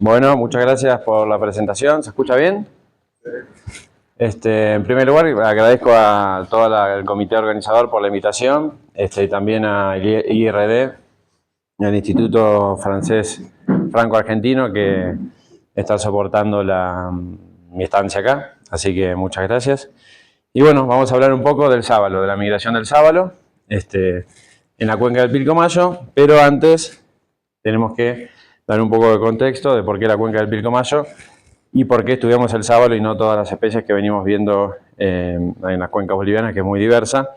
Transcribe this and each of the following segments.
Bueno, muchas gracias por la presentación. ¿Se escucha bien? En primer lugar, agradezco a todo el comité organizador por la invitación, y también a IRD, el Instituto Francés Franco-Argentino, que está soportando mi estancia acá. Así que muchas gracias. Y bueno, vamos a hablar un poco del sábalo, de la migración del sábalo, en la cuenca del Pilcomayo, pero antes tenemos que dar un poco de contexto de por qué la cuenca del Pilcomayo y por qué estudiamos el sábalo y no todas las especies que venimos viendo en las cuencas bolivianas, que es muy diversa.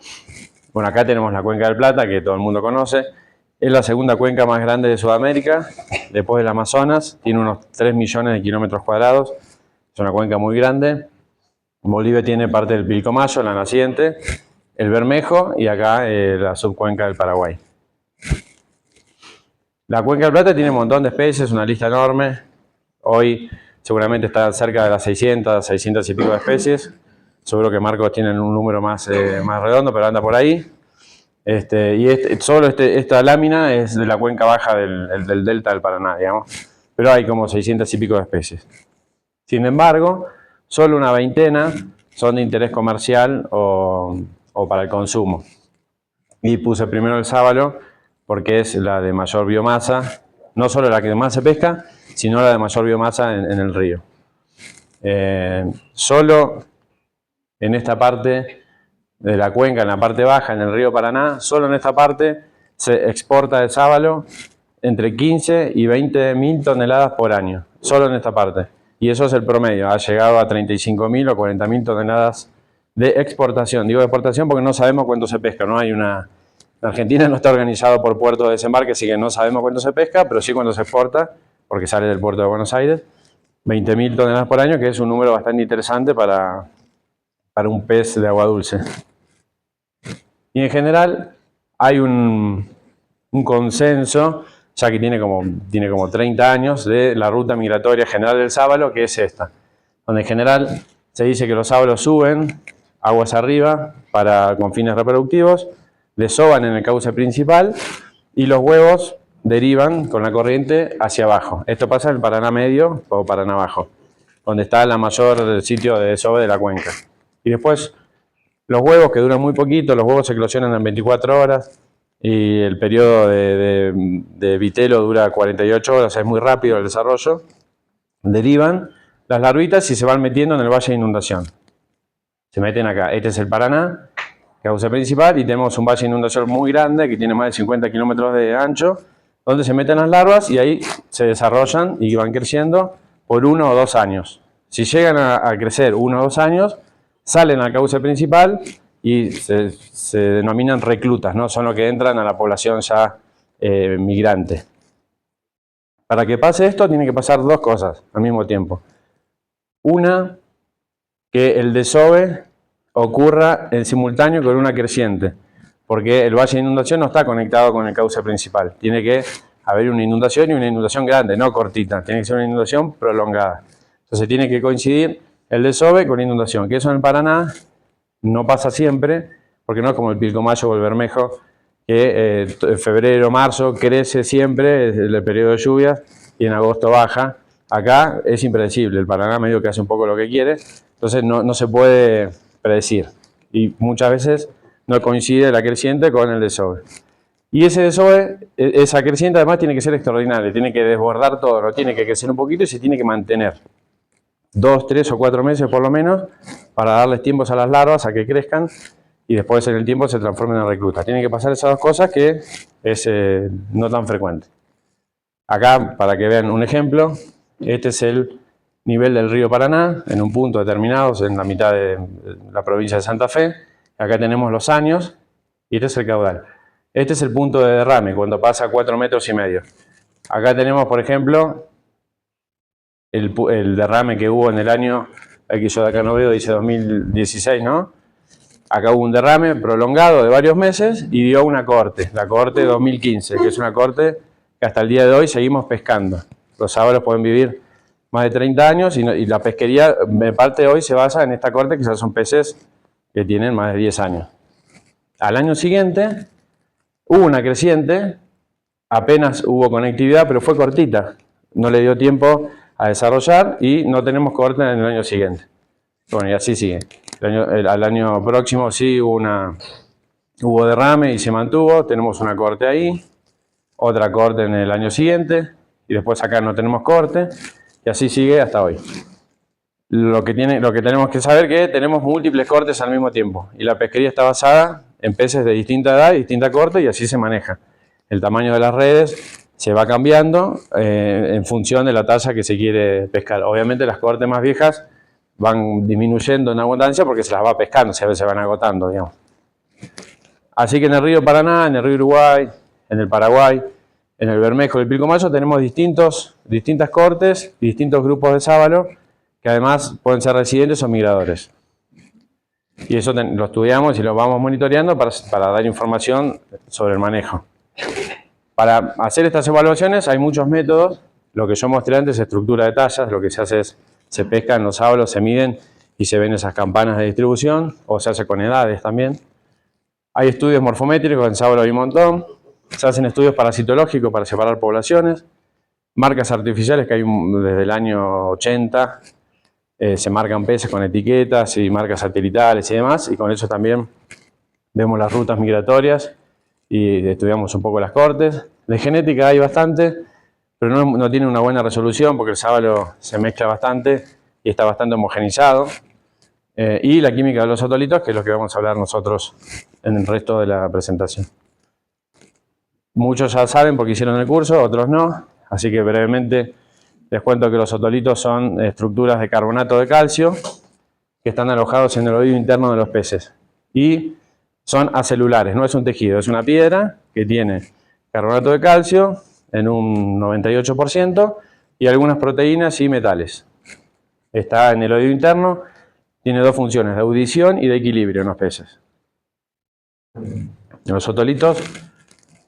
Bueno, acá tenemos la cuenca del Plata, que todo el mundo conoce. Es la segunda cuenca más grande de Sudamérica, después del Amazonas. Tiene unos 3 millones de kilómetros cuadrados. Es una cuenca muy grande. Bolivia tiene parte del Pilcomayo, la naciente, el Bermejo y acá la subcuenca del Paraguay. La cuenca del Plata tiene un montón de especies, una lista enorme. Hoy seguramente está cerca de las 600 y pico de especies. Seguro que Marcos tiene un número más redondo, pero anda por ahí. Solo esta lámina es de la cuenca baja del delta del Paraná, digamos. Pero hay como 600 y pico de especies. Sin embargo, solo una veintena son de interés comercial o para el consumo. Y puse primero el sábalo porque es la de mayor biomasa, no solo la que más se pesca, sino la de mayor biomasa en el río. Solo en esta parte de la cuenca, en la parte baja, en el río Paraná, solo en esta parte se exporta el sábalo entre 15 y 20 mil toneladas por año, solo en esta parte. Y eso es el promedio, ha llegado a 35.000 o 40.000 toneladas de exportación. Digo exportación porque no sabemos cuánto se pesca, no hay una... Argentina no está organizado por puerto de desembarque, así que no sabemos cuánto se pesca, pero sí cuánto se exporta, porque sale del puerto de Buenos Aires, 20.000 toneladas por año, que es un número bastante interesante para un pez de agua dulce. Y en general hay un consenso, ya que tiene como 30 años, de la ruta migratoria general del sábalo, que es esta, donde en general se dice que los sábalos suben aguas arriba con fines reproductivos, desovan en el cauce principal y los huevos derivan con la corriente hacia abajo. Esto pasa en el Paraná Medio o Paraná Bajo, donde está la mayor sitio de desove de la cuenca. Y después los huevos, que duran muy poquito, los huevos se eclosionan en 24 horas y el periodo de vitelo dura 48 horas, es muy rápido el desarrollo. Derivan las larvitas y se van metiendo en el valle de inundación. Se meten acá. Este es el Paraná, cauce principal, y tenemos un valle de inundación muy grande que tiene más de 50 kilómetros de ancho, donde se meten las larvas y ahí se desarrollan y van creciendo por 1 o 2 años. Si llegan a crecer 1 o 2 años, salen al cauce principal y se denominan reclutas, ¿no? Son los que entran a la población ya migrante. Para que pase esto, tiene que pasar 2 cosas al mismo tiempo. Una, que el desove ocurra en simultáneo con una creciente, porque el valle de inundación no está conectado con el cauce principal. Tiene que haber una inundación y una inundación grande, no cortita. Tiene que ser una inundación prolongada. Entonces tiene que coincidir el desove con la inundación, que eso en el Paraná no pasa siempre, porque no es como el Pilcomayo o el Bermejo, que en febrero, marzo crece siempre, es el periodo de lluvias, y en agosto baja. Acá es impredecible, el Paraná medio que hace un poco lo que quiere, entonces no se puede predecir. Y muchas veces no coincide la creciente con el desove. Y ese desove, esa creciente además tiene que ser extraordinaria, tiene que desbordar todo, no tiene que crecer un poquito y se tiene que mantener 2, 3 o 4 meses por lo menos, para darles tiempos a las larvas a que crezcan y después en el tiempo se transformen en reclutas. Tienen que pasar esas 2 cosas que es no tan frecuente. Acá, para que vean un ejemplo, este es el nivel del río Paraná, en un punto determinado, en la mitad de la provincia de Santa Fe. Acá tenemos los años y este es el caudal. Este es el punto de derrame, cuando pasa 4,5 metros. Acá tenemos, por ejemplo, el derrame que hubo en el año, aquí yo de acá no veo, dice 2016, ¿no? Acá hubo un derrame prolongado de varios meses y dio una corte, la corte 2015, que es una corte que hasta el día de hoy seguimos pescando. Los sábalos pueden vivir más de 30 años y la pesquería, en parte de hoy, se basa en esta corte, que ya son peces que tienen más de 10 años. Al año siguiente hubo una creciente, apenas hubo conectividad, pero fue cortita. No le dio tiempo a desarrollar y no tenemos corte en el año siguiente. Bueno, y así sigue. Al año próximo sí hubo derrame y se mantuvo, tenemos una corte ahí, otra corte en el año siguiente, y después acá no tenemos corte, y así sigue hasta hoy. Lo que tenemos que saber es que tenemos múltiples cortes al mismo tiempo, y la pesquería está basada en peces de distinta edad y distinta corte, y así se maneja. El tamaño de las redes se va cambiando en función de la talla que se quiere pescar. Obviamente las cortes más viejas van disminuyendo en abundancia porque se las va pescando, se van agotando, digamos. Así que en el río Paraná, en el río Uruguay, en el Paraguay, en el Bermejo y el Pilcomayo tenemos distintas cortes y distintos grupos de sábalo que además pueden ser residentes o migradores. Y eso lo estudiamos y lo vamos monitoreando para dar información sobre el manejo. Para hacer estas evaluaciones hay muchos métodos. Lo que yo mostré antes es estructura de tallas. Lo que se hace es, se pescan los sábalos, se miden y se ven esas campanas de distribución, o se hace con edades también. Hay estudios morfométricos, en sábalo hay un montón. Se hacen estudios parasitológicos para separar poblaciones. Marcas artificiales que hay desde el año 80. Se marcan peces con etiquetas y marcas satelitales y demás. Y con eso también vemos las rutas migratorias y estudiamos un poco las cortes. De genética hay bastante, pero no tiene una buena resolución porque el sábalo se mezcla bastante y está bastante homogenizado. Y la química de los otolitos, que es lo que vamos a hablar nosotros en el resto de la presentación. Muchos ya saben porque hicieron el curso, otros no, así que brevemente les cuento que los otolitos son estructuras de carbonato de calcio que están alojados en el oído interno de los peces y son acelulares, no es un tejido, es una piedra que tiene carbonato de calcio en un 98% y algunas proteínas y metales. Está en el oído interno, tiene dos funciones, de audición y de equilibrio en los peces. Los otolitos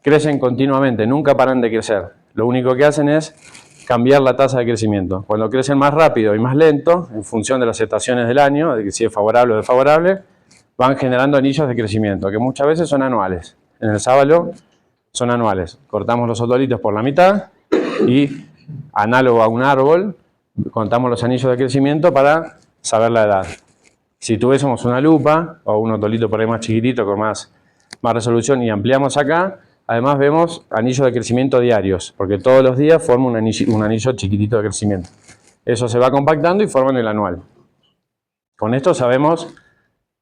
crecen continuamente, nunca paran de crecer. Lo único que hacen es cambiar la tasa de crecimiento. Cuando crecen más rápido y más lento, en función de las estaciones del año, de que si es favorable o desfavorable, van generando anillos de crecimiento, que muchas veces son anuales. En el sábalo son anuales. Cortamos los otolitos por la mitad y, análogo a un árbol, contamos los anillos de crecimiento para saber la edad. Si tuviésemos una lupa o un otolito por ahí más chiquitito con más resolución y ampliamos acá, además vemos anillos de crecimiento diarios, porque todos los días forma un anillo chiquitito de crecimiento. Eso se va compactando y forman el anual. Con esto sabemos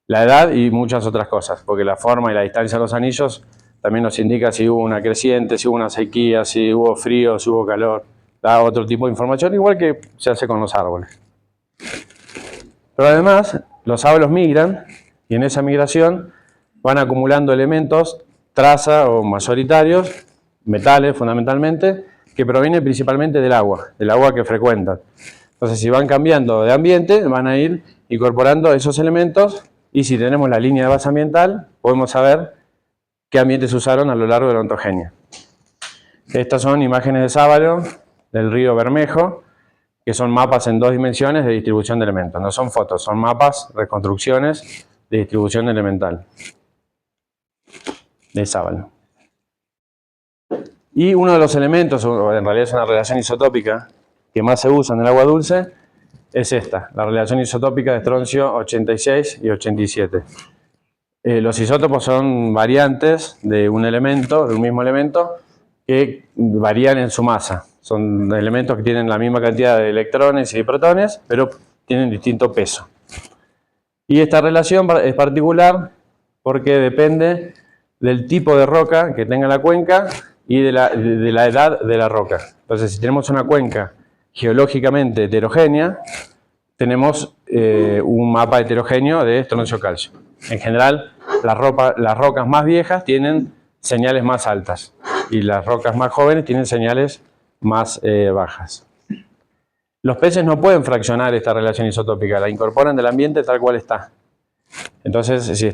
la edad y muchas otras cosas, porque la forma y la distancia de los anillos también nos indica si hubo una creciente, si hubo una sequía, si hubo frío, si hubo calor. Da otro tipo de información, igual que se hace con los árboles. Pero además, los sábalos migran y en esa migración van acumulando elementos traza o mayoritarios, metales fundamentalmente, que provienen principalmente del agua que frecuentan. Entonces, si van cambiando de ambiente, van a ir incorporando esos elementos y si tenemos la línea de base ambiental, podemos saber qué ambientes usaron a lo largo de la ontogenia. Estas son imágenes de sábalo del río Bermejo, que son mapas en 2 dimensiones de distribución de elementos. No son fotos, son mapas, reconstrucciones de distribución elemental de sábalo. Y uno de los elementos, o en realidad es una relación isotópica que más se usa en el agua dulce, es esta, la relación isotópica de estroncio 86 y 87. Los isótopos son variantes de un elemento, de un mismo elemento, que varían en su masa. Son elementos que tienen la misma cantidad de electrones y de protones, pero tienen distinto peso. Y esta relación es particular porque depende del tipo de roca que tenga la cuenca y de la edad de la roca. Entonces, si tenemos una cuenca geológicamente heterogénea, tenemos un mapa heterogéneo de estroncio-calcio. En general, las rocas más viejas tienen señales más altas y las rocas más jóvenes tienen señales más bajas. Los peces no pueden fraccionar esta relación isotópica, la incorporan del ambiente tal cual está. Entonces, si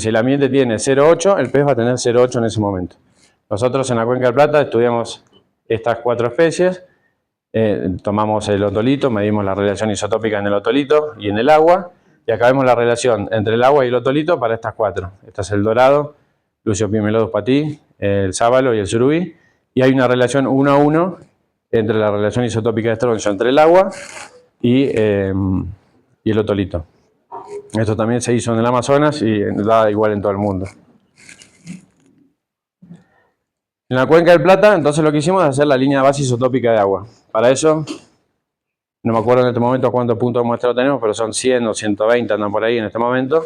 el ambiente tiene 0,8, el pez va a tener 0,8 en ese momento. Nosotros en la Cuenca del Plata estudiamos estas 4 especies, tomamos el otolito, medimos la relación isotópica en el otolito y en el agua, y acá vemos la relación entre el agua y el otolito para estas 4. Este es el dorado, Lucio Pimelodus patí, el sábalo y el surubí, y hay una relación 1 a 1 entre la relación isotópica de estroncio entre el agua y el otolito. Esto también se hizo en el Amazonas y da igual en todo el mundo. En la cuenca del Plata, entonces lo que hicimos es hacer la línea de base isotópica de agua. Para eso, no me acuerdo en este momento cuántos puntos de muestreo tenemos, pero son 100 o 120, andan por ahí en este momento.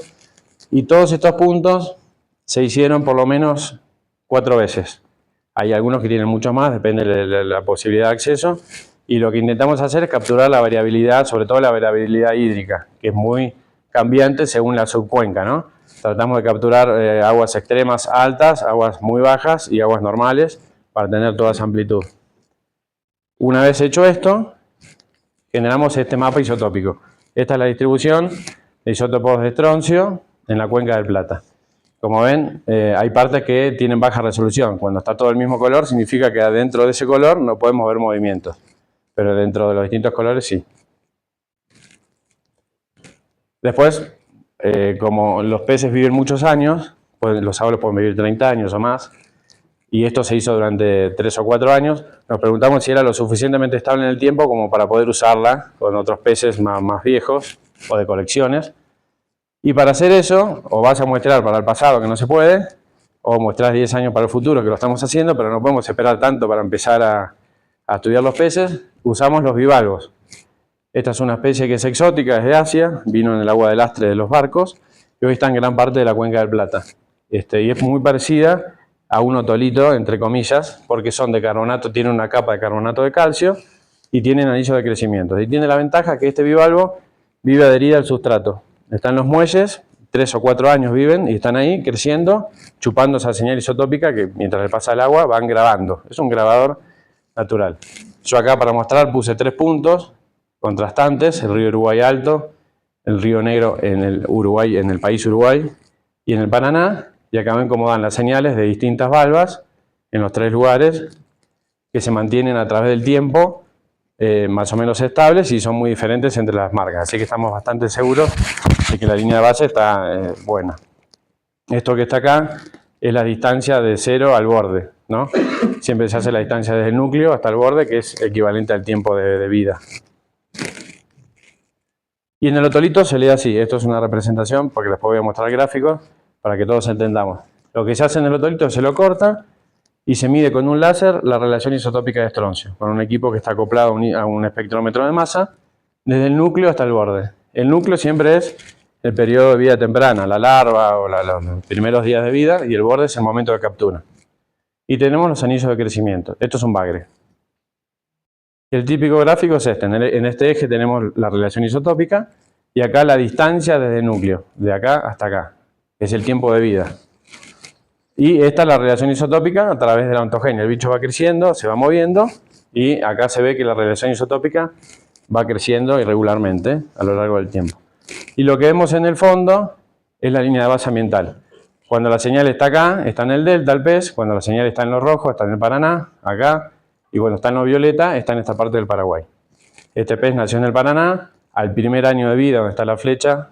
Y todos estos puntos se hicieron por lo menos 4 veces. Hay algunos que tienen mucho más, depende de la posibilidad de acceso. Y lo que intentamos hacer es capturar la variabilidad, sobre todo la variabilidad hídrica, que es muy cambiante según la subcuenca, ¿no? Tratamos de capturar aguas extremas altas, aguas muy bajas y aguas normales para tener toda esa amplitud. Una vez hecho esto, generamos este mapa isotópico. Esta es la distribución de isótopos de estroncio en la cuenca del Plata. Como ven, hay partes que tienen baja resolución. Cuando está todo el mismo color, significa que adentro de ese color no podemos ver movimientos. Pero dentro de los distintos colores sí. Después, como los peces viven muchos años, los sábalos pueden vivir 30 años o más, y esto se hizo durante 3 o 4 años, nos preguntamos si era lo suficientemente estable en el tiempo como para poder usarla con otros peces más viejos o de colecciones. Y para hacer eso, o vas a muestrar para el pasado, que no se puede, o muestras 10 años para el futuro, que lo estamos haciendo, pero no podemos esperar tanto para empezar a estudiar los peces. Usamos los bivalvos. Esta es una especie que es exótica, es de Asia, vino en el agua de lastre de los barcos, y hoy está en gran parte de la cuenca del Plata. Y es muy parecida a un otolito, entre comillas, porque son de carbonato, tiene una capa de carbonato de calcio, y tienen anillos de crecimiento. Y tiene la ventaja que este bivalvo vive adherida al sustrato. Están los muelles, 3 o 4 años viven, y están ahí creciendo, chupando esa señal isotópica que mientras le pasa el agua van grabando. Es un grabador natural. Yo acá para mostrar puse 3 puntos contrastantes, el río Uruguay Alto, el río Negro en el Uruguay, en el país Uruguay y en el Paraná, y acá ven cómo dan las señales de distintas valvas en los 3 lugares que se mantienen a través del tiempo más o menos estables y son muy diferentes entre las marcas, así que estamos bastante seguros de que la línea de base está buena. Esto que está acá es la distancia de 0 al borde, ¿no? Siempre se hace la distancia desde el núcleo hasta el borde, que es equivalente al tiempo de vida. Y en el otolito se lee así. Esto es una representación, porque después voy a mostrar gráficos para que todos entendamos. Lo que se hace en el otolito se lo corta y se mide con un láser la relación isotópica de estroncio, con un equipo que está acoplado a un espectrómetro de masa, desde el núcleo hasta el borde. El núcleo siempre es el periodo de vida temprana, la larva o los primeros días de vida, y el borde es el momento de captura. Y tenemos los anillos de crecimiento. Esto es un bagre. El típico gráfico es este. En este eje tenemos la relación isotópica y acá la distancia desde el núcleo, de acá hasta acá, que es el tiempo de vida. Y esta es la relación isotópica a través de la ontogenia. El bicho va creciendo, se va moviendo y acá se ve que la relación isotópica va creciendo irregularmente a lo largo del tiempo. Y lo que vemos en el fondo es la línea de base ambiental. Cuando la señal está acá, está en el delta el pez. Cuando la señal está en lo rojo, está en el Paraná, acá. Y cuando está en lo violeta, está en esta parte del Paraguay. Este pez nació en el Paraná, al primer año de vida, donde está la flecha,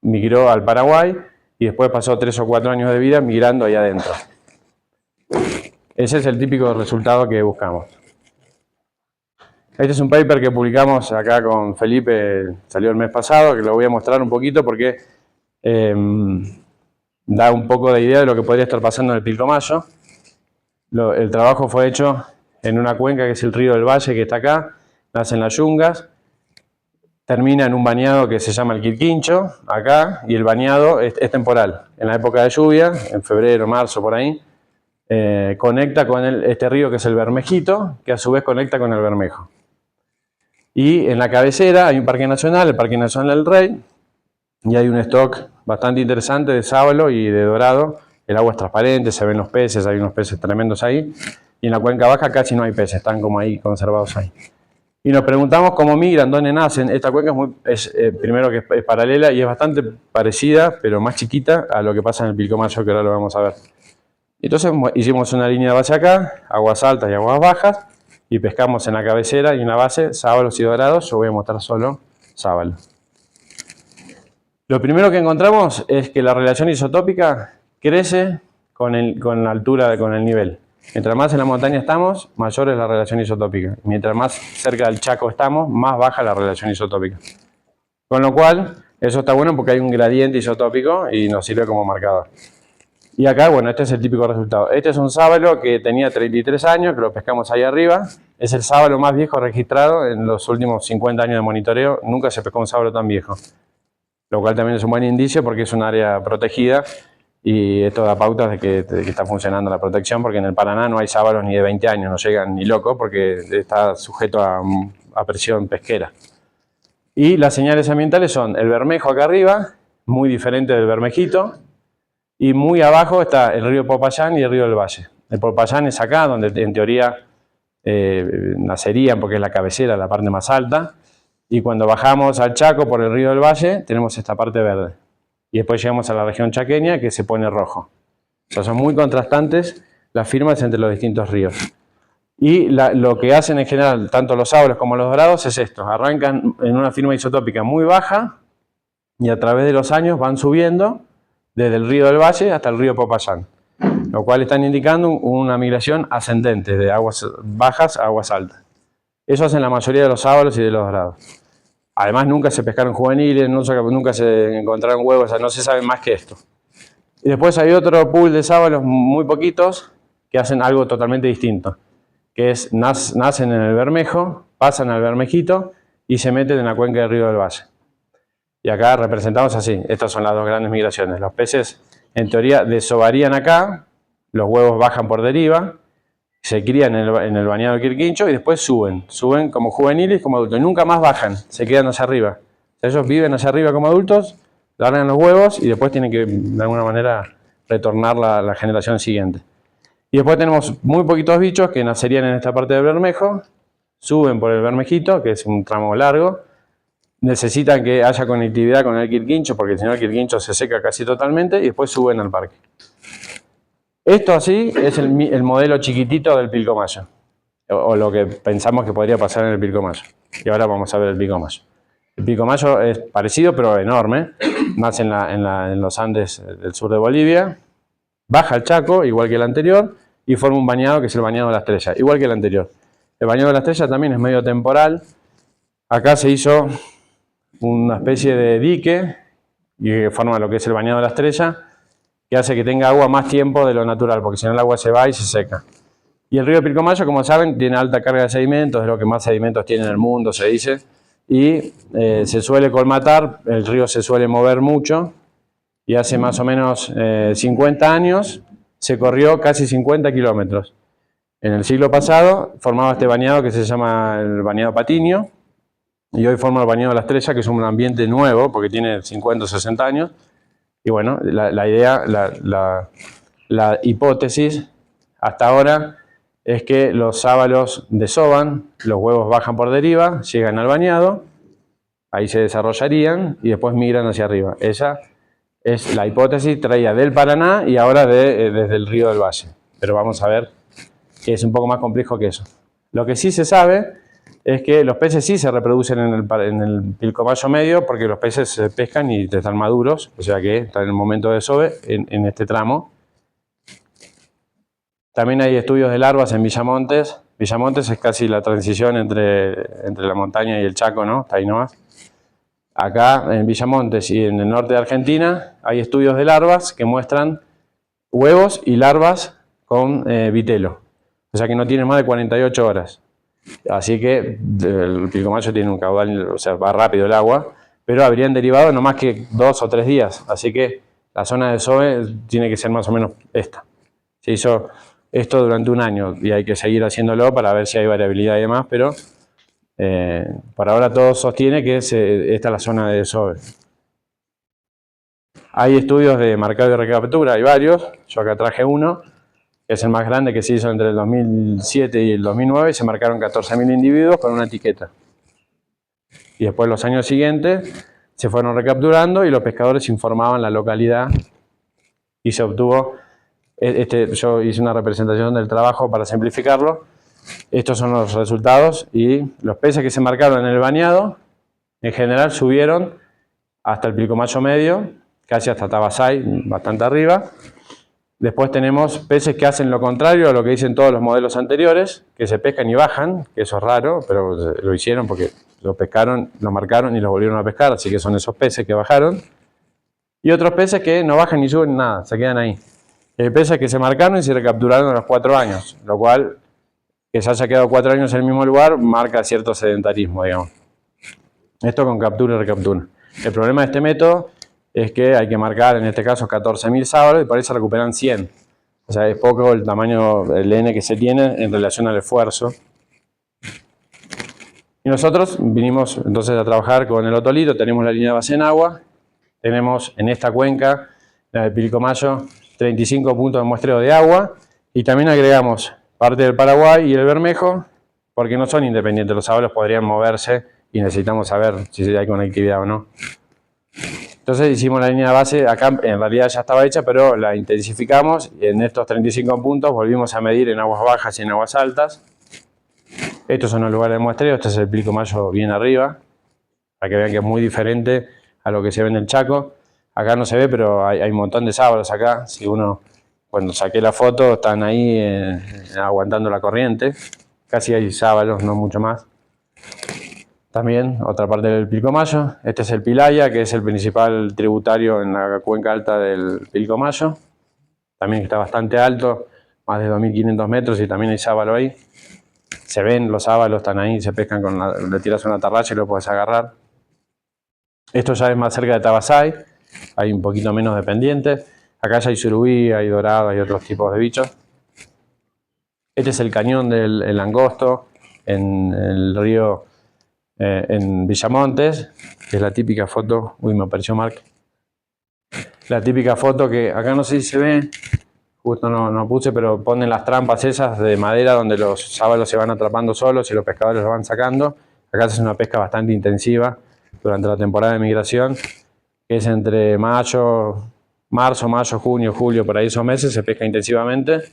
migró al Paraguay y después pasó 3 o 4 años de vida migrando ahí adentro. Ese es el típico resultado que buscamos. Este es un paper que publicamos acá con Felipe, salió el mes pasado, que lo voy a mostrar un poquito porque da un poco de idea de lo que podría estar pasando en el Pilcomayo. El trabajo fue hecho en una cuenca que es el río del Valle, que está acá, nace en las Yungas, termina en un bañado que se llama el Quirquincho, acá, y el bañado es temporal. En la época de lluvia, en febrero, marzo, por ahí, conecta con este río que es el Bermejito, que a su vez conecta con el Bermejo. Y en la cabecera hay un parque nacional, el Parque Nacional del Rey, y hay un stock bastante interesante de sábalo y de dorado. El agua es transparente, se ven los peces, hay unos peces tremendos ahí. Y en la cuenca baja casi no hay peces, están como ahí conservados ahí. Y nos preguntamos cómo migran, dónde nacen. Esta cuenca primero que es paralela y es bastante parecida, pero más chiquita a lo que pasa en el Pilcomayo, que ahora lo vamos a ver. Entonces hicimos una línea de base acá, aguas altas y aguas bajas, y pescamos en la cabecera y en la base sábalos y dorados. Yo voy a mostrar solo sábalo. Lo primero que encontramos es que la relación isotópica crece con la altura, con el nivel. Mientras más en la montaña estamos, mayor es la relación isotópica. Mientras más cerca del Chaco estamos, más baja la relación isotópica. Con lo cual, eso está bueno porque hay un gradiente isotópico y nos sirve como marcador. Y acá, bueno, este es el típico resultado. Este es un sábalo que tenía 33 años, que lo pescamos ahí arriba. Es el sábalo más viejo registrado en los últimos 50 años de monitoreo. Nunca se pescó un sábalo tan viejo. Lo cual también es un buen indicio porque es un área protegida y esto da pautas de que está funcionando la protección, porque en el Paraná no hay sábalos ni de 20 años, no llegan ni locos porque está sujeto a presión pesquera. Y las señales ambientales son el bermejo acá arriba, muy diferente del bermejito, y muy abajo está el río Popayán y el río del Valle. El Popayán es acá, donde en teoría nacerían, porque es la cabecera, la parte más alta, y cuando bajamos al Chaco por el río del Valle, tenemos esta parte verde. Y después llegamos a la región chaqueña, que se pone rojo. O sea, son muy contrastantes las firmas entre los distintos ríos. Y lo que hacen en general, tanto los sábalos como los dorados, es esto. Arrancan en una firma isotópica muy baja y a través de los años van subiendo desde el río del Valle hasta el río Popayán, lo cual están indicando una migración ascendente de aguas bajas a aguas altas. Eso hacen la mayoría de los sábalos y de los dorados. Además, nunca se pescaron juveniles, nunca se encontraron huevos, o sea, no se sabe más que esto. Y después hay otro pool de sábalos, muy poquitos, que hacen algo totalmente distinto, que es nacen en el Bermejo, pasan al Bermejito y se meten en la cuenca del río del Valle. Y acá representamos así, estas son las dos grandes migraciones. Los peces, en teoría, desovarían acá, los huevos bajan por deriva, se crían en el bañado del Quirquincho y después suben como juveniles, como adultos, y nunca más bajan, se quedan hacia arriba. Ellos viven hacia arriba como adultos, largan los huevos y después tienen que, de alguna manera, retornar la generación siguiente. Y después tenemos muy poquitos bichos que nacerían en esta parte del Bermejo, suben por el Bermejito, que es un tramo largo, necesitan que haya conectividad con el Quirquincho, porque si no el Quirquincho se seca casi totalmente, y después suben al parque. Esto así es el modelo chiquitito del Pilcomayo, o lo que pensamos que podría pasar en el Pilcomayo. Y ahora vamos a ver el Pilcomayo. El Pilcomayo es parecido, pero enorme. Nace en los Andes del sur de Bolivia, baja al Chaco, igual que el anterior, y forma un bañado que es el bañado de la Estrella, igual que el anterior. El bañado de la Estrella también es medio temporal. Acá se hizo una especie de dique y forma lo que es el bañado de la Estrella, que hace que tenga agua más tiempo de lo natural, porque si no el agua se va y se seca. Y el río Pilcomayo, como saben, tiene alta carga de sedimentos, es lo que más sedimentos tiene en el mundo, se dice, y se suele colmatar, el río se suele mover mucho, y hace más o menos 50 años se corrió casi 50 kilómetros. En el siglo pasado formaba este bañado que se llama el bañado Patiño, y hoy forma el bañado de la Estrella, que es un ambiente nuevo, porque tiene 50 o 60 años. Y bueno, la idea, la hipótesis hasta ahora es que los sábalos desovan, los huevos bajan por deriva, llegan al bañado, ahí se desarrollarían y después migran hacia arriba. Esa es la hipótesis traída del Paraná y ahora desde el río del Valle. Pero vamos a ver que es un poco más complejo que eso. Lo que sí se sabe es que los peces sí se reproducen en el Pilcomayo medio, porque los peces se pescan y están maduros, o sea que están en el momento de desove en este tramo. También hay estudios de larvas en Villamontes. Villamontes es casi la transición entre la montaña y el Chaco, ¿no? Está ahí nomás. Acá en Villamontes y en el norte de Argentina hay estudios de larvas que muestran huevos y larvas con vitelo. O sea que no tienen más de 48 horas. Así que el Pilcomayo tiene un caudal, o sea, va rápido el agua, pero habrían derivado no más que 2 o 3 días. Así que la zona de desove tiene que ser más o menos esta. Se hizo esto durante un año y hay que seguir haciéndolo para ver si hay variabilidad y demás, pero por ahora todo sostiene que esta es la zona de desove. Hay estudios de marcado y recaptura, hay varios. Yo acá traje uno, que es el más grande, que se hizo entre el 2007 y el 2009, y se marcaron 14.000 individuos con una etiqueta. Y después los años siguientes se fueron recapturando y los pescadores informaban la localidad y se obtuvo, yo hice una representación del trabajo para simplificarlo. Estos son los resultados y los peces que se marcaron en el bañado en general subieron hasta el Pilcomayo medio, casi hasta Tabasay, bastante arriba. Después tenemos peces que hacen lo contrario a lo que dicen todos los modelos anteriores, que se pescan y bajan, que eso es raro, pero lo hicieron porque lo pescaron, lo marcaron y lo volvieron a pescar, así que son esos peces que bajaron. Y otros peces que no bajan ni suben nada, se quedan ahí. Hay peces que se marcaron y se recapturaron a los 4 años, lo cual, que se haya quedado 4 años en el mismo lugar, marca cierto sedentarismo, digamos. Esto con captura y recaptura. El problema de este método es que hay que marcar, en este caso, 14.000 sábalos y por ahí se recuperan 100. O sea, es poco el tamaño, el N que se tiene en relación al esfuerzo. Y nosotros vinimos entonces a trabajar con el otolito, tenemos la línea de base en agua, tenemos en esta cuenca, la de Pilcomayo, 35 puntos de muestreo de agua y también agregamos parte del Paraguay y el Bermejo, porque no son independientes, los sábalos podrían moverse y necesitamos saber si hay conectividad o no. Entonces hicimos la línea de base, acá en realidad ya estaba hecha, pero la intensificamos y en estos 35 puntos volvimos a medir en aguas bajas y en aguas altas. Estos son los lugares de muestreo, este es el Pilcomayo bien arriba, para que vean que es muy diferente a lo que se ve en el Chaco. Acá no se ve, pero hay un montón de sábalos acá. Si uno, cuando saqué la foto, están ahí aguantando la corriente. Casi hay sábalos, no mucho más. También otra parte del Pilcomayo. Este es el Pilaya, que es el principal tributario en la cuenca alta del Pilcomayo. También está bastante alto, más de 2.500 metros y también hay sábalo ahí. Se ven los sábalos, están ahí, se pescan le tiras una atarraya y lo puedes agarrar. Esto ya es más cerca de Tabasay, hay un poquito menos de pendiente. Acá ya hay surubí, hay dorado, hay otros tipos de bichos. Este es el cañón del Langosto, en el río, en Villamontes, que es la típica foto. Uy, me apareció Mark. La típica foto que acá no sé si se ve, justo no puse, pero ponen las trampas esas de madera donde los sábalos se van atrapando solos y los pescadores los van sacando. Acá se hace una pesca bastante intensiva durante la temporada de migración, que es entre marzo, mayo, junio, julio, por ahí esos meses se pesca intensivamente, en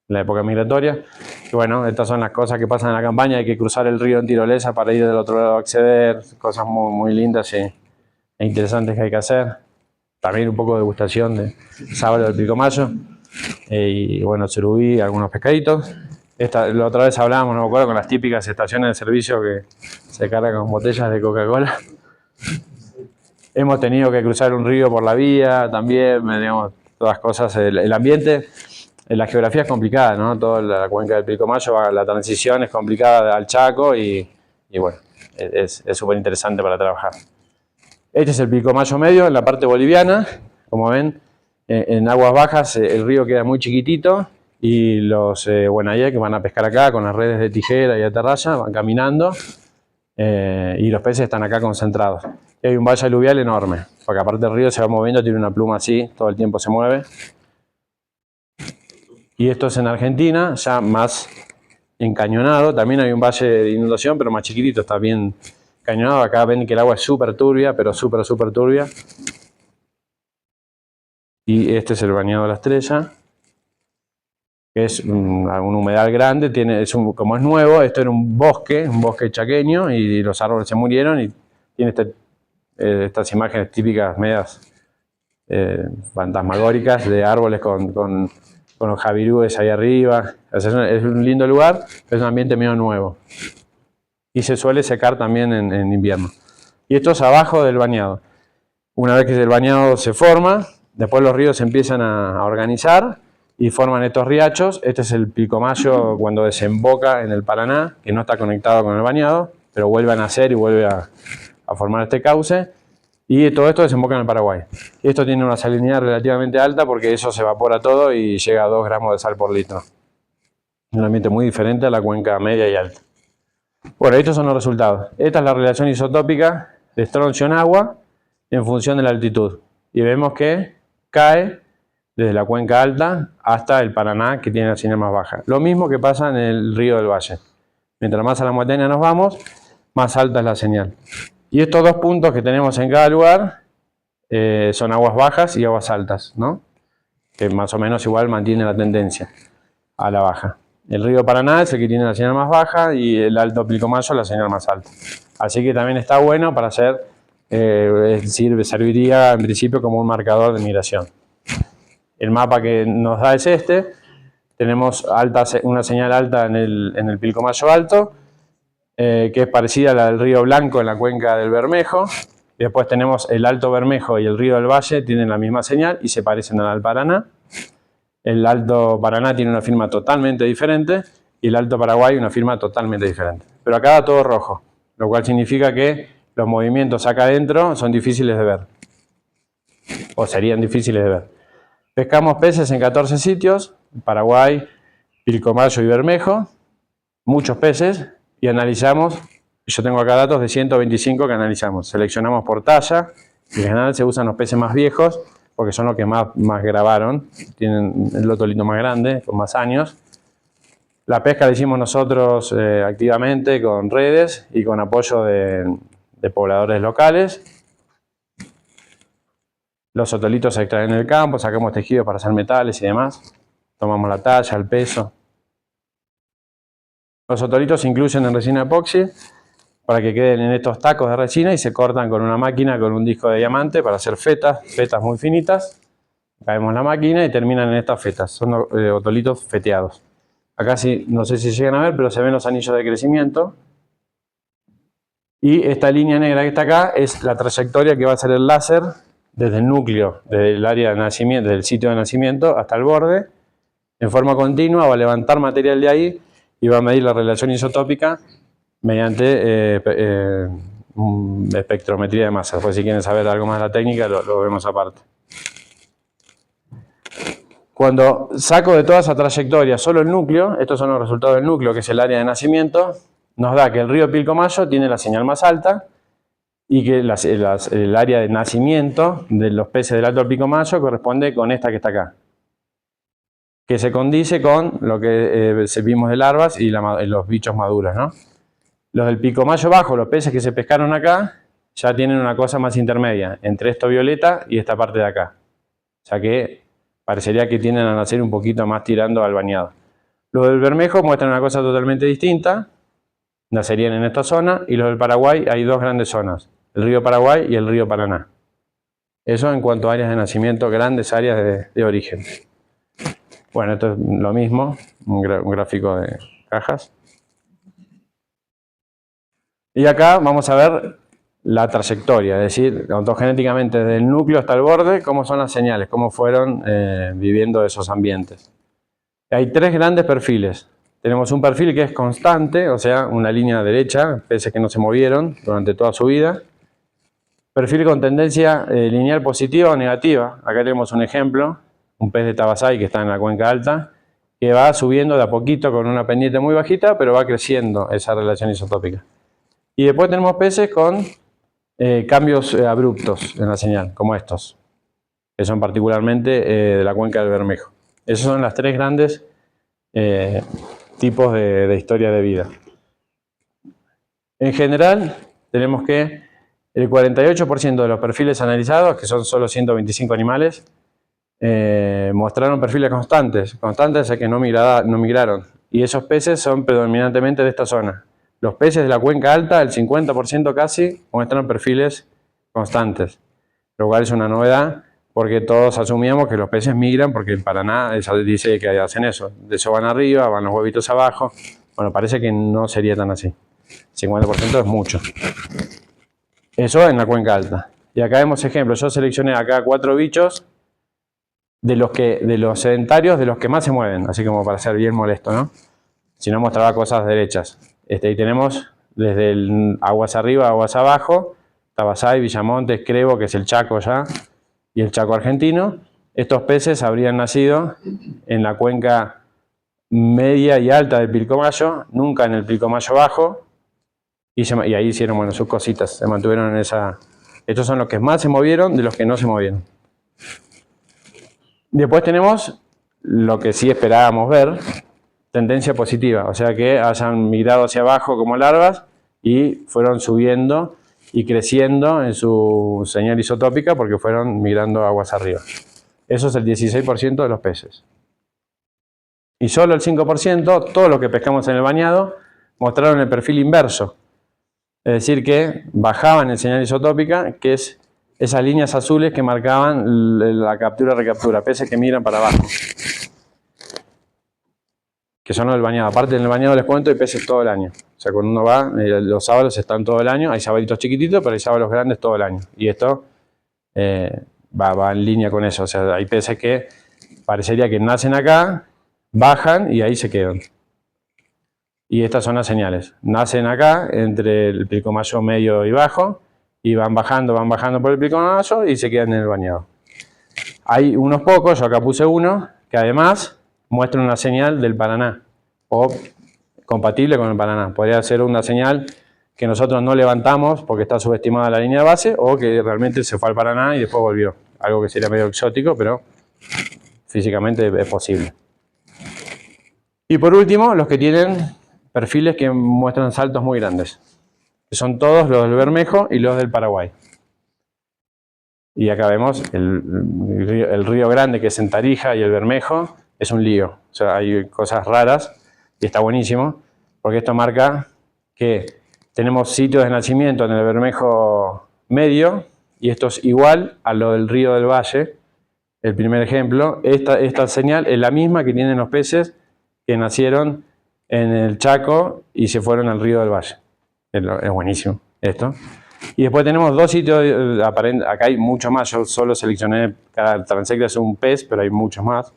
la época migratoria. Y bueno, estas son las cosas que pasan en la campaña, hay que cruzar el río en tirolesa para ir del otro lado a acceder, cosas muy lindas e interesantes que hay que hacer. También un poco de degustación de sábalo del Pilcomayo, y bueno, surubí, algunos pescaditos. La otra vez hablábamos, no me acuerdo, con las típicas estaciones de servicio que se cargan con botellas de Coca-Cola. Hemos tenido que cruzar un río por la vía, también, digamos, todas cosas. El ambiente, la geografía es complicada, ¿no? Toda la cuenca del Pilcomayo, la transición es complicada al Chaco y bueno, es súper interesante para trabajar. Este es el Pilcomayo medio, en la parte boliviana. Como ven, en aguas bajas el río queda muy chiquitito y los guanayé que van a pescar acá con las redes de tijera y atarraya van caminando y los peces están acá concentrados. Y hay un valle aluvial enorme, porque aparte el río se va moviendo, tiene una pluma así, todo el tiempo se mueve. Y esto es en Argentina, ya más encañonado. También hay un valle de inundación, pero más chiquitito, está bien cañonado. Acá ven que el agua es súper turbia, pero súper turbia. Y este es el bañado de la Estrella, que es un humedal grande. Como es nuevo, esto era un bosque chaqueño, y los árboles se murieron y tiene estas imágenes típicas, medias fantasmagóricas, de árboles con los javirúes ahí arriba. Es un lindo lugar, es un ambiente medio nuevo. Y se suele secar también en invierno. Y esto es abajo del bañado. Una vez que el bañado se forma, después los ríos se empiezan a organizar y forman estos riachos. Este es el Pilcomayo cuando desemboca en el Paraná, que no está conectado con el bañado, pero vuelve a nacer y vuelve a formar este cauce. Y todo esto desemboca en el Paraguay. Esto tiene una salinidad relativamente alta porque eso se evapora todo y llega a 2 gramos de sal por litro. Un ambiente muy diferente a la cuenca media y alta. Bueno, estos son los resultados. Esta es la relación isotópica de estroncio en agua en función de la altitud. Y vemos que cae desde la cuenca alta hasta el Paraná, que tiene la señal más baja. Lo mismo que pasa en el río del Valle. Mientras más a la montaña nos vamos, más alta es la señal. Y estos 2 puntos que tenemos en cada lugar son aguas bajas y aguas altas, ¿no? Que más o menos igual mantiene la tendencia a la baja. El río Paraná es el que tiene la señal más baja y el Alto Pilcomayo la señal más alta. Así que también está bueno para hacer, serviría en principio como un marcador de migración. el mapa que nos da es este. Tenemos una señal alta en el Pilcomayo Alto, que es parecida a la del Río Blanco en la cuenca del Bermejo. Y después tenemos el Alto Bermejo y el Río del Valle, tienen la misma señal y se parecen al Paraná. El Alto Paraná tiene una firma totalmente diferente y el Alto Paraguay una firma totalmente diferente. Pero acá da todo rojo, lo cual significa que los movimientos acá adentro son difíciles de ver, o serían difíciles de ver. Pescamos peces en 14 sitios, Paraguay, Pilcomayo y Bermejo, muchos peces, y analizamos, yo tengo acá datos de 125 que analizamos. Seleccionamos por talla, en general se usan los peces más viejos, porque son los que más grabaron, tienen el otolito más grande, con más años. La pesca la hicimos nosotros activamente con redes y con apoyo de pobladores locales. Los otolitos se extraen en el campo, sacamos tejidos para hacer metales y demás. Tomamos la talla, el peso. Los otolitos se incluyen en resina epoxi para que queden en estos tacos de resina y se cortan con una máquina con un disco de diamante para hacer fetas muy finitas. Caemos la máquina y terminan en estas fetas. Son otolitos feteados. Acá sí, no sé si llegan a ver, pero se ven los anillos de crecimiento. Y esta línea negra que está acá es la trayectoria que va a hacer el láser desde el núcleo, desde el área de nacimiento, desde el sitio de nacimiento hasta el borde. En forma continua va a levantar material de ahí y va a medir la relación isotópica mediante espectrometría de masa. Después, si quieren saber algo más de la técnica, lo vemos aparte. Cuando saco de toda esa trayectoria solo el núcleo, estos son los resultados del núcleo, que es el área de nacimiento, nos da que el río Pilcomayo tiene la señal más alta y que el área de nacimiento de los peces del Alto Pilcomayo corresponde con esta que está acá, que se condice con lo que vimos de larvas y los bichos maduros, ¿no? Los del Pilcomayo bajo, los peces que se pescaron acá, ya tienen una cosa más intermedia, entre esto violeta y esta parte de acá. O sea que parecería que tienden a nacer un poquito más tirando al bañado. Los del Bermejo muestran una cosa totalmente distinta, nacerían en esta zona, y los del Paraguay hay dos grandes zonas, el río Paraguay y el río Paraná. Eso en cuanto a áreas de nacimiento, grandes áreas de origen. Bueno, esto es lo mismo, un gráfico de cajas. Y acá vamos a ver la trayectoria, es decir, ontogenéticamente desde el núcleo hasta el borde, cómo son las señales, cómo fueron viviendo esos ambientes. Hay tres grandes perfiles. Tenemos un perfil que es constante, o sea, una línea derecha, peces que no se movieron durante toda su vida. Perfil con tendencia lineal positiva o negativa. Acá tenemos un ejemplo, un pez de Tabasay que está en la cuenca alta, que va subiendo de a poquito con una pendiente muy bajita, pero va creciendo esa relación isotópica. Y después tenemos peces con cambios abruptos en la señal, como estos, que son particularmente de la cuenca del Bermejo. Esos son las tres grandes tipos de historia de vida. En general, tenemos que el 48% de los perfiles analizados, que son solo 125 animales, mostraron perfiles constantes. Constantes es que no migraron. Y esos peces son predominantemente de esta zona. Los peces de la cuenca alta, el 50% casi, muestran perfiles constantes. Lo cual es una novedad, porque todos asumíamos que los peces migran, porque en Paraná dice que hacen eso. De eso van arriba, van los huevitos abajo. Bueno, parece que no sería tan así. 50% es mucho. Eso en la cuenca alta. Y acá vemos ejemplos. Yo seleccioné acá 4 bichos de los sedentarios, de los que más se mueven, así como para ser bien molesto, ¿no? Si no, mostraba cosas derechas. Ahí tenemos desde el aguas arriba, aguas abajo, Tabasay, Villamontes, Crevo, que es el Chaco ya, y el Chaco argentino. Estos peces habrían nacido en la cuenca media y alta del Pilcomayo, nunca en el Pilcomayo bajo, y ahí hicieron, bueno, sus cositas, se mantuvieron en esa... Estos son los que más se movieron de los que no se movieron. Después tenemos lo que sí esperábamos ver, tendencia positiva, o sea que hayan migrado hacia abajo como larvas y fueron subiendo y creciendo en su señal isotópica porque fueron migrando aguas arriba. Eso es el 16% de los peces. Y solo el 5%, todo lo que pescamos en el bañado, mostraron el perfil inverso. Es decir, que bajaban en señal isotópica, que es esas líneas azules que marcaban la captura-recaptura, peces que migran para abajo. Que son los del bañado. Aparte en el bañado les cuento, hay peces todo el año. O sea, cuando uno va, los sábalos están todo el año. Hay sabalitos chiquititos, pero hay sábalos grandes todo el año. Y esto va en línea con eso. O sea, hay peces que parecería que nacen acá, bajan y ahí se quedan. Y estas son las señales. Nacen acá, entre el pilcomayo medio y bajo, y van bajando por el pilcomayo y se quedan en el bañado. Hay unos pocos, yo acá puse uno, que además muestra una señal del Paraná, o compatible con el Paraná. Podría ser una señal que nosotros no levantamos porque está subestimada la línea de base, o que realmente se fue al Paraná y después volvió. Algo que sería medio exótico, pero físicamente es posible. Y por último, los que tienen perfiles que muestran saltos muy grandes, que son todos los del Bermejo y los del Paraguay. Y acá vemos el río Grande, que es en Tarija, y el Bermejo es un lío. O sea, hay cosas raras y está buenísimo, porque esto marca que tenemos sitios de nacimiento en el Bermejo medio, y esto es igual a lo del río del Valle, el primer ejemplo. Esta señal es la misma que tienen los peces que nacieron en el Chaco y se fueron al río del Valle. Es buenísimo esto. Y después tenemos dos sitios, acá hay mucho más, yo solo seleccioné, cada transecta es un pez, pero hay muchos más.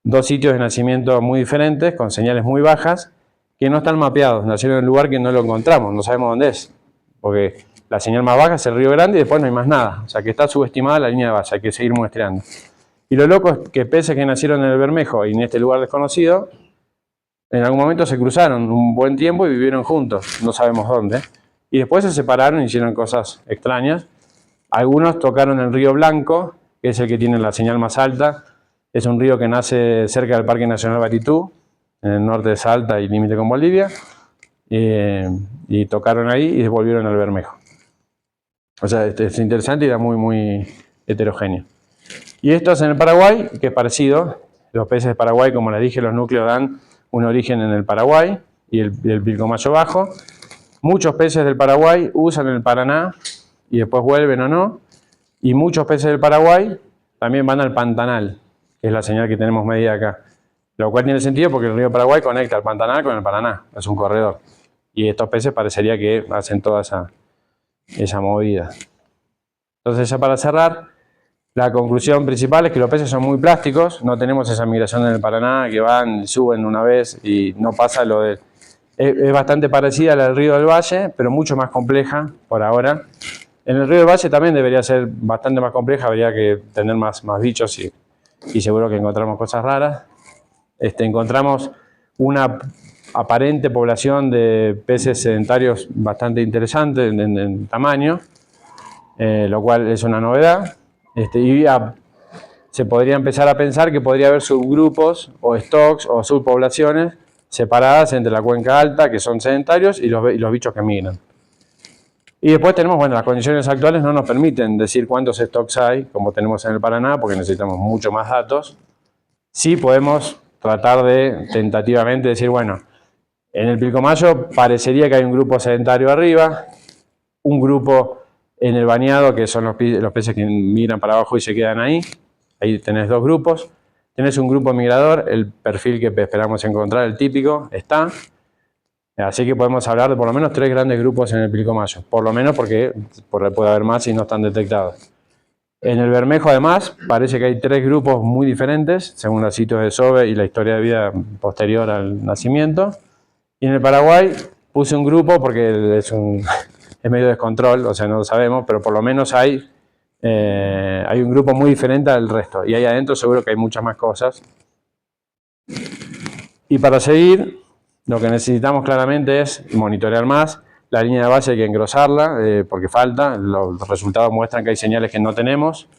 Dos sitios de nacimiento muy diferentes, con señales muy bajas, que no están mapeados, nacieron en un lugar que no lo encontramos, no sabemos dónde es. Porque la señal más baja es el río Grande y después no hay más nada. O sea que está subestimada la línea de base, hay que seguir muestreando. Y lo loco es que peces que nacieron en el Bermejo y en este lugar desconocido, en algún momento se cruzaron un buen tiempo y vivieron juntos, no sabemos dónde. Y después se separaron y hicieron cosas extrañas. Algunos tocaron el río Blanco, que es el que tiene la señal más alta. Es un río que nace cerca del Parque Nacional Batitú, en el norte de Salta y límite con Bolivia. Y tocaron ahí y volvieron al Bermejo. O sea, es interesante y era muy heterogéneo. Y esto es en el Paraguay, que es parecido. Los peces de Paraguay, como les dije, los núcleos dan un origen en el Paraguay y el pilcomayo bajo. Muchos peces del Paraguay usan el Paraná y después vuelven o no. Y muchos peces del Paraguay también van al Pantanal, que es la señal que tenemos medida acá. Lo cual tiene sentido porque el río Paraguay conecta el Pantanal con el Paraná, es un corredor. Y estos peces parecería que hacen toda esa movida. Entonces, ya para cerrar, la conclusión principal es que los peces son muy plásticos, no tenemos esa migración en el Paraná que van, suben una vez y no pasa lo de... Es bastante parecida a la del río del Valle, pero mucho más compleja por ahora. En el río del Valle también debería ser bastante más compleja, habría que tener más bichos y seguro que encontramos cosas raras. Encontramos una aparente población de peces sedentarios bastante interesante en tamaño, lo cual es una novedad. Se podría empezar a pensar que podría haber subgrupos o stocks o subpoblaciones separadas entre la cuenca alta, que son sedentarios, y los bichos que migran. Y después tenemos, bueno, las condiciones actuales no nos permiten decir cuántos stocks hay, como tenemos en el Paraná, porque necesitamos mucho más datos. Sí podemos tratar de tentativamente decir, bueno, en el Pilcomayo parecería que hay un grupo sedentario arriba, un grupo en el bañado, que son los peces que migran para abajo y se quedan ahí. Ahí tenés dos grupos. Tenés un grupo migrador, el perfil que esperamos encontrar, el típico, está. Así que podemos hablar de por lo menos 3 grandes grupos en el Pilcomayo. Por lo menos porque puede haber más y no están detectados. En el Bermejo, además, parece que hay 3 grupos muy diferentes, según los sitios de SOBE y la historia de vida posterior al nacimiento. Y en el Paraguay puse un grupo porque es medio descontrol, o sea, no lo sabemos, pero por lo menos hay un grupo muy diferente al resto. Y ahí adentro seguro que hay muchas más cosas. Y para seguir, lo que necesitamos claramente es monitorear más. La línea de base hay que engrosarla porque falta. Los resultados muestran que hay señales que no tenemos.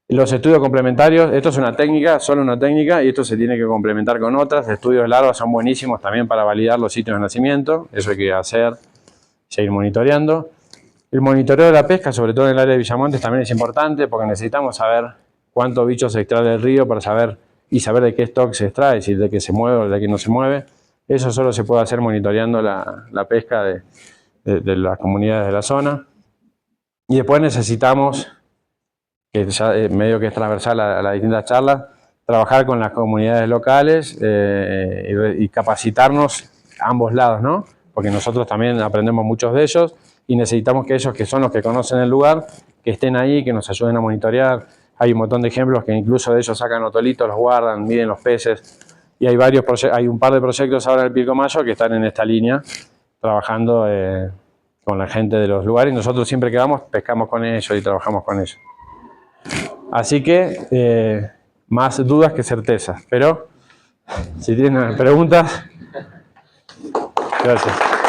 Los estudios complementarios, esto es una técnica, solo una técnica, y esto se tiene que complementar con otras. Estudios de larvas son buenísimos también para validar los sitios de nacimiento. Eso hay que hacer, seguir monitoreando. El monitoreo de la pesca, sobre todo en el área de Villamontes, también es importante porque necesitamos saber cuántos bichos se extrae del río para saber de qué stock se extrae, si de que se mueve o de que no se mueve. Eso solo se puede hacer monitoreando la pesca de las comunidades de la zona. Y después necesitamos que ya medio que es transversal a las distintas charlas, trabajar con las comunidades locales y capacitarnos a ambos lados, ¿no? Porque nosotros también aprendemos muchos de ellos y necesitamos que ellos, que son los que conocen el lugar, que estén ahí, que nos ayuden a monitorear. Hay un montón de ejemplos que incluso de ellos sacan otolitos, los guardan, miden los peces. Y hay un par de proyectos ahora en el Pilcomayo que están en esta línea, trabajando con la gente de los lugares. Y nosotros siempre que vamos, pescamos con ellos y trabajamos con ellos. Así que, más dudas que certezas. Pero, si tienen preguntas, gracias.